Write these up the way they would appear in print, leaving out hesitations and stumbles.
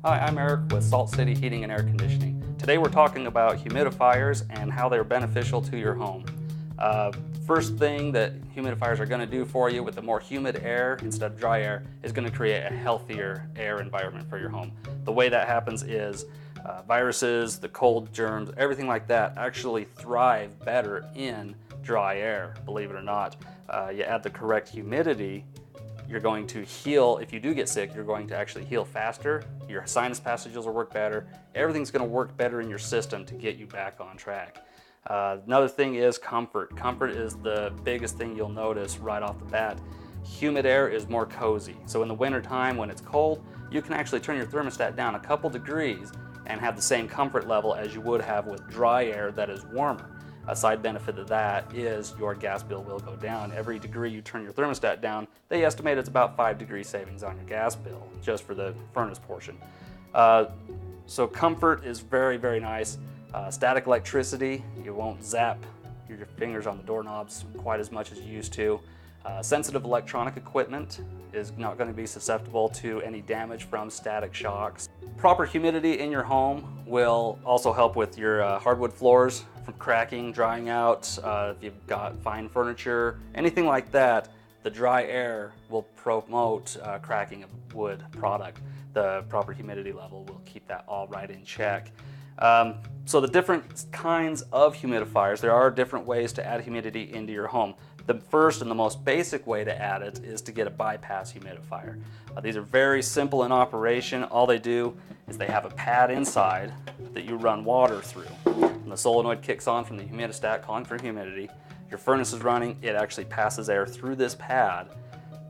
Hi, I'm Eric with Salt City Heating and Air Conditioning. Today we're talking about humidifiers and how they're beneficial to your home. First thing that humidifiers are going to do for you with the more humid air instead of dry air is going to create a healthier air environment for your home. The way that happens is viruses, the cold germs, everything like that actually thrive better in dry air, believe it or not. You add the correct humidity, you're going to heal. If you do get sick, you're going to actually heal faster. Your sinus passages will work better. Everything's going to work better in your system to get you back on track. Another thing is comfort. Comfort is the biggest thing you'll notice right off the bat. Humid air is more cozy. So in the winter time when it's cold, you can actually turn your thermostat down a couple degrees and have the same comfort level as you would have with dry air that is warmer. A side benefit of that is your gas bill will go down. Every degree you turn your thermostat down, they estimate it's about 5-degree savings on your gas bill, just for the furnace portion. So comfort is very, very nice. Static electricity, you won't zap your fingers on the doorknobs quite as much as you used to. Sensitive electronic equipment is not going to be susceptible to any damage from static shocks. Proper humidity in your home will also help with your hardwood floors from cracking, drying out. If you've got fine furniture, anything like that, the dry air will promote cracking of wood product. The proper humidity level will keep that all right in check. So the different kinds of humidifiers, there are different ways to add humidity into your home. The first and the most basic way to add it is to get a bypass humidifier. These are very simple in operation. All they do is they have a pad inside that you run water through. When the solenoid kicks on from the humidistat calling for humidity, your furnace is running, it actually passes air through this pad,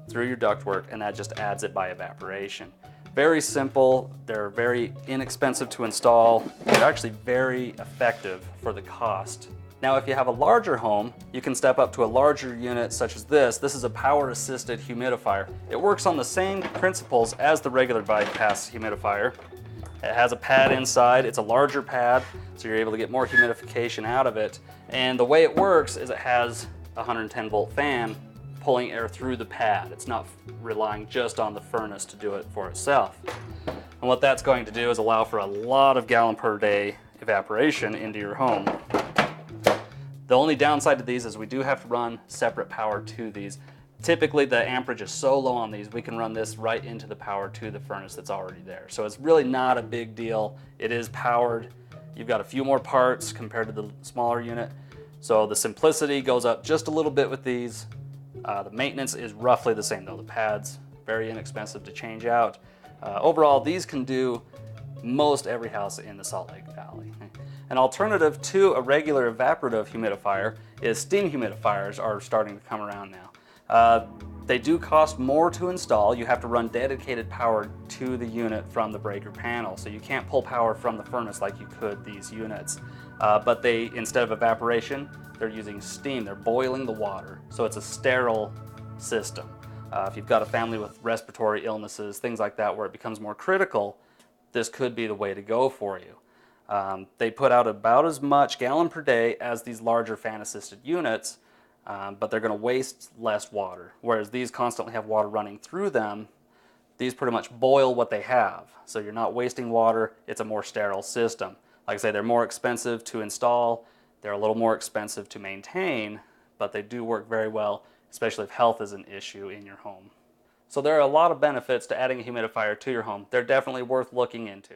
through your ductwork, and that just adds it by evaporation. Very simple, they're very inexpensive to install, they're actually very effective for the cost. Now if you have a larger home, you can step up to a larger unit such as this. This is a power-assisted humidifier. It works on the same principles as the regular bypass humidifier. It has a pad inside, it's a larger pad, so you're able to get more humidification out of it. And the way it works is it has a 110-volt fan pulling air through the pad. It's not relying just on the furnace to do it for itself. And what that's going to do is allow for a lot of gallon per day evaporation into your home. The only downside to these is we do have to run separate power to these. Typically the amperage is so low on these, we can run this right into the power to the furnace that's already there. So it's really not a big deal. It is powered. You've got a few more parts compared to the smaller unit. So the simplicity goes up just a little bit with these. The maintenance is roughly the same though. The pad's very inexpensive to change out. Overall, these can do most every house in the Salt Lake Valley. An alternative to a regular evaporative humidifier is steam humidifiers are starting to come around now. They do cost more to install. You have to run dedicated power to the unit from the breaker panel, so you can't pull power from the furnace like you could these units. But they, instead of evaporation, they're using steam. They're boiling the water, so it's a sterile system. If you've got a family with respiratory illnesses, things like that, where it becomes more critical, this could be the way to go for you. They put out about as much gallon per day as these larger fan-assisted units, but they're going to waste less water. Whereas these constantly have water running through them, these pretty much boil what they have. So you're not wasting water, it's a more sterile system. Like I say, they're more expensive to install, they're a little more expensive to maintain, but they do work very well, especially if health is an issue in your home. So there are a lot of benefits to adding a humidifier to your home. They're definitely worth looking into.